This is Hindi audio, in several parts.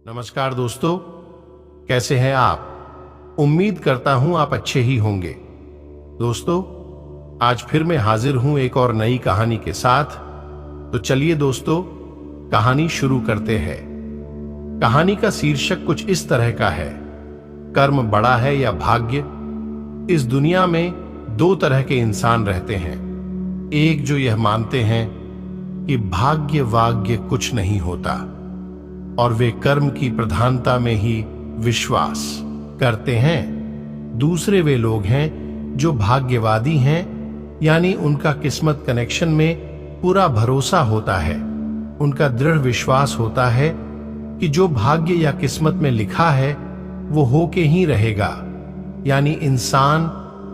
नमस्कार दोस्तों, कैसे हैं आप। उम्मीद करता हूं आप अच्छे ही होंगे। दोस्तों, आज फिर मैं हाजिर हूं एक और नई कहानी के साथ। तो चलिए दोस्तों, कहानी शुरू करते हैं। कहानी का शीर्षक कुछ इस तरह का है, कर्म बड़ा है या भाग्य। इस दुनिया में दो तरह के इंसान रहते हैं। एक जो यह मानते हैं कि भाग्य वाग्य कुछ नहीं होता और वे कर्म की प्रधानता में ही विश्वास करते हैं। दूसरे वे लोग हैं जो भाग्यवादी हैं, यानी उनका किस्मत कनेक्शन में पूरा भरोसा होता है। उनका दृढ़ विश्वास होता है कि जो भाग्य या किस्मत में लिखा है वो होके ही रहेगा। यानी इंसान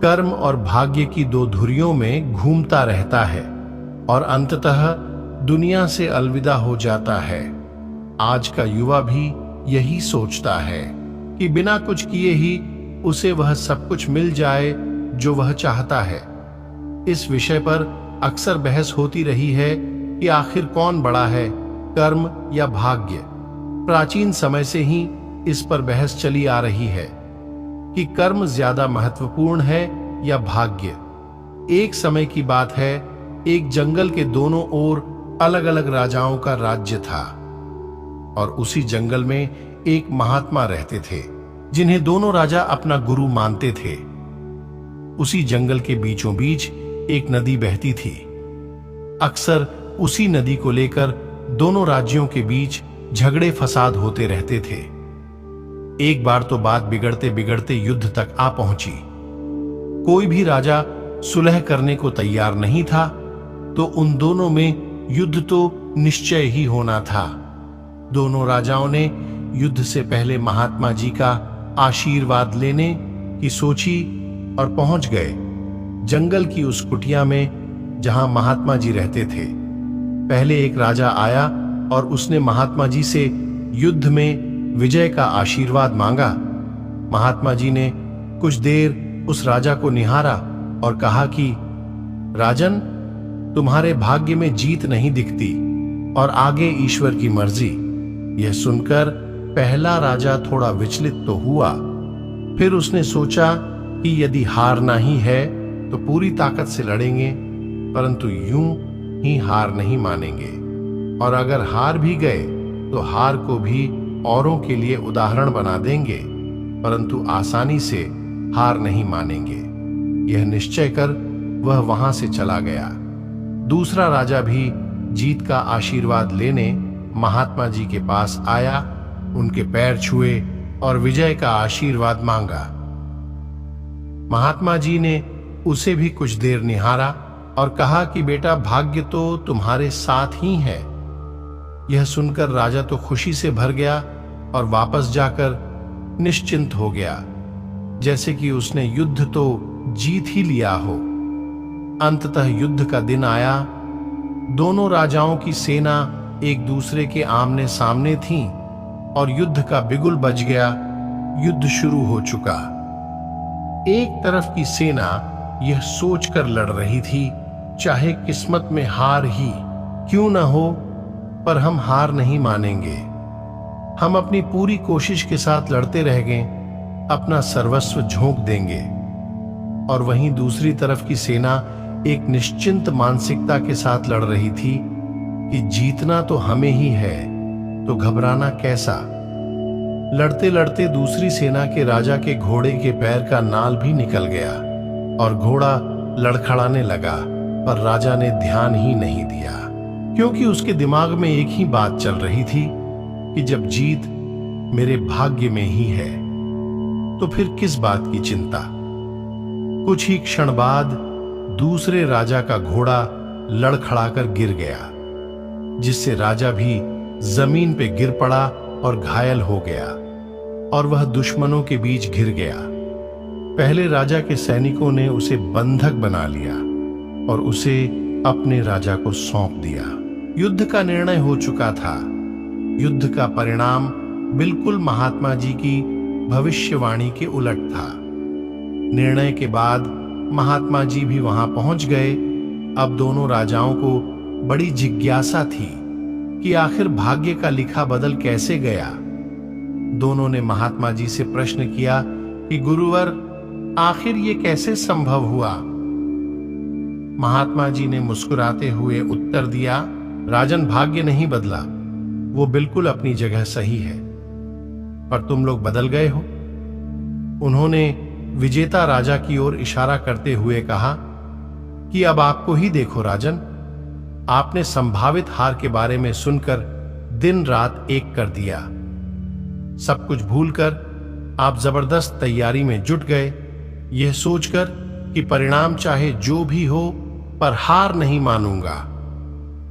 कर्म और भाग्य की दो धुरियों में घूमता रहता है और अंततः दुनिया से अलविदा हो जाता है। आज का युवा भी यही सोचता है कि बिना कुछ किए ही उसे वह सब कुछ मिल जाए जो वह चाहता है। इस विषय पर अक्सर बहस होती रही है कि आखिर कौन बड़ा है, कर्म या भाग्य। प्राचीन समय से ही इस पर बहस चली आ रही है कि कर्म ज्यादा महत्वपूर्ण है या भाग्य। एक समय की बात है, एक जंगल के दोनों ओर अलग अलग राजाओं का राज्य था और उसी जंगल में एक महात्मा रहते थे जिन्हें दोनों राजा अपना गुरु मानते थे। उसी जंगल के बीचों बीच एक नदी बहती थी। अक्सर उसी नदी को लेकर दोनों राज्यों के बीच झगड़े फसाद होते रहते थे। एक बार तो बात बिगड़ते बिगड़ते युद्ध तक आ पहुंची। कोई भी राजा सुलह करने को तैयार नहीं था, तो उन दोनों में युद्ध तो निश्चय ही होना था। दोनों राजाओं ने युद्ध से पहले महात्मा जी का आशीर्वाद लेने की सोची और पहुंच गए जंगल की उस कुटिया में जहां महात्मा जी रहते थे। पहले एक राजा आया और उसने महात्मा जी से युद्ध में विजय का आशीर्वाद मांगा। महात्मा जी ने कुछ देर उस राजा को निहारा और कहा कि राजन, तुम्हारे भाग्य में जीत नहीं दिखती और आगे ईश्वर की मर्जी। यह सुनकर पहला राजा थोड़ा विचलित तो हुआ, फिर उसने सोचा कि यदि हारना ही है तो पूरी ताकत से लड़ेंगे, परंतु यूं ही हार नहीं मानेंगे, और अगर हार भी गए तो हार को भी औरों के लिए उदाहरण बना देंगे, परंतु आसानी से हार नहीं मानेंगे। यह निश्चय कर वह वहां से चला गया। दूसरा राजा भी जीत का आशीर्वाद लेने महात्मा जी के पास आया, उनके पैर छुए और विजय का आशीर्वाद मांगा। महात्मा जी ने उसे भी कुछ देर निहारा और कहा कि बेटा, भाग्य तो तुम्हारे साथ ही है। यह सुनकर राजा तो खुशी से भर गया और वापस जाकर निश्चिंत हो गया, जैसे कि उसने युद्ध तो जीत ही लिया हो। अंततः युद्ध का दिन आया। दोनों राजाओं की सेना एक दूसरे के आमने सामने थी और युद्ध का बिगुल बज गया। युद्ध शुरू हो चुका। एक तरफ की सेना यह सोचकर लड़ रही थी, चाहे किस्मत में हार ही क्यों न हो, पर हम हार नहीं मानेंगे। हम अपनी पूरी कोशिश के साथ लड़ते रहेंगे, अपना सर्वस्व झोंक देंगे। और वहीं दूसरी तरफ की सेना एक निश्चिंत मानसिकता के साथ लड़ रही थी कि जीतना तो हमें ही है, तो घबराना कैसा। लड़ते लड़ते दूसरी सेना के राजा के घोड़े के पैर का नाल भी निकल गया और घोड़ा लड़खड़ाने लगा, पर राजा ने ध्यान ही नहीं दिया, क्योंकि उसके दिमाग में एक ही बात चल रही थी कि जब जीत मेरे भाग्य में ही है तो फिर किस बात की चिंता। कुछ ही क्षण बाद दूसरे राजा का घोड़ा लड़खड़ाकर गिर गया, जिससे राजा भी जमीन पे गिर पड़ा और घायल हो गया और वह दुश्मनों के बीच घिर गया। पहले राजा के सैनिकों ने उसे बंधक बना लिया और उसे अपने राजा को सौंप दिया। युद्ध का निर्णय हो चुका था। युद्ध का परिणाम बिल्कुल महात्मा जी की भविष्यवाणी के उलट था। निर्णय के बाद महात्मा जी भी वहां पहुंच गए। अब दोनों राजाओं को बड़ी जिज्ञासा थी कि आखिर भाग्य का लिखा बदल कैसे गया। दोनों ने महात्मा जी से प्रश्न किया कि गुरुवर, आखिर ये कैसे संभव हुआ? महात्मा जी ने मुस्कुराते हुए उत्तर दिया, राजन, भाग्य नहीं बदला, वो बिल्कुल अपनी जगह सही है, पर तुम लोग बदल गए हो। उन्होंने विजेता राजा की ओर इशारा करते हुए कहा कि अब आपको ही देखो राजन, आपने संभावित हार के बारे में सुनकर दिन रात एक कर दिया। सब कुछ भूलकर आप जबरदस्त तैयारी में जुट गए, यह सोचकर कि परिणाम चाहे जो भी हो पर हार नहीं मानूंगा।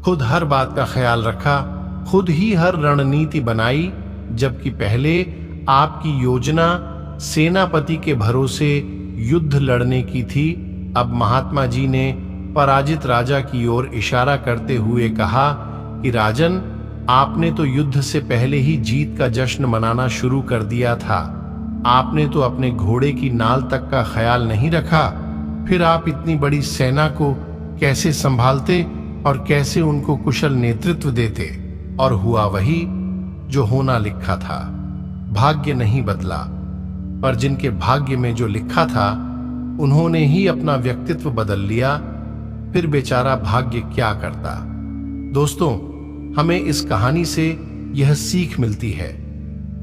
खुद हर बात का ख्याल रखा, खुद ही हर रणनीति बनाई, जबकि पहले आपकी योजना सेनापति के भरोसे युद्ध लड़ने की थी। अब महात्मा जी ने पराजित राजा की ओर इशारा करते हुए कहा कि राजन, आपने तो युद्ध से पहले ही जीत का जश्न मनाना शुरू कर दिया था। आपने तो अपने घोड़े की नाल तक का ख्याल नहीं रखा। फिर आप इतनी बड़ी सेना को कैसे संभालते और कैसे उनको कुशल नेतृत्व देते? और हुआ वही जो होना लिखा था। भाग्य नहीं बदला, पर जिनके भाग्य में जो लिखा था उन्होंने ही अपना व्यक्तित्व बदल लिया। फिर बेचारा भाग्य क्या करता। दोस्तों, हमें इस कहानी से यह सीख मिलती है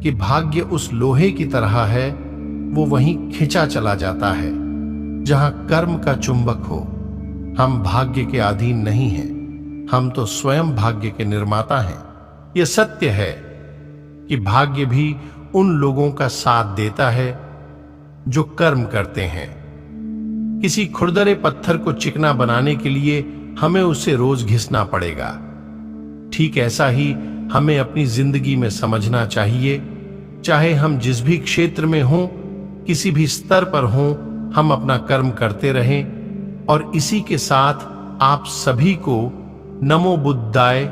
कि भाग्य उस लोहे की तरह है, वो वहीं खिंचा चला जाता है जहां कर्म का चुंबक हो। हम भाग्य के अधीन नहीं हैं, हम तो स्वयं भाग्य के निर्माता हैं। यह सत्य है कि भाग्य भी उन लोगों का साथ देता है जो कर्म करते हैं। किसी खुरदरे पत्थर को चिकना बनाने के लिए हमें उसे रोज घिसना पड़ेगा। ठीक ऐसा ही हमें अपनी जिंदगी में समझना चाहिए। चाहे हम जिस भी क्षेत्र में हों, किसी भी स्तर पर हों, हम अपना कर्म करते रहें। और इसी के साथ आप सभी को नमो बुद्धाय।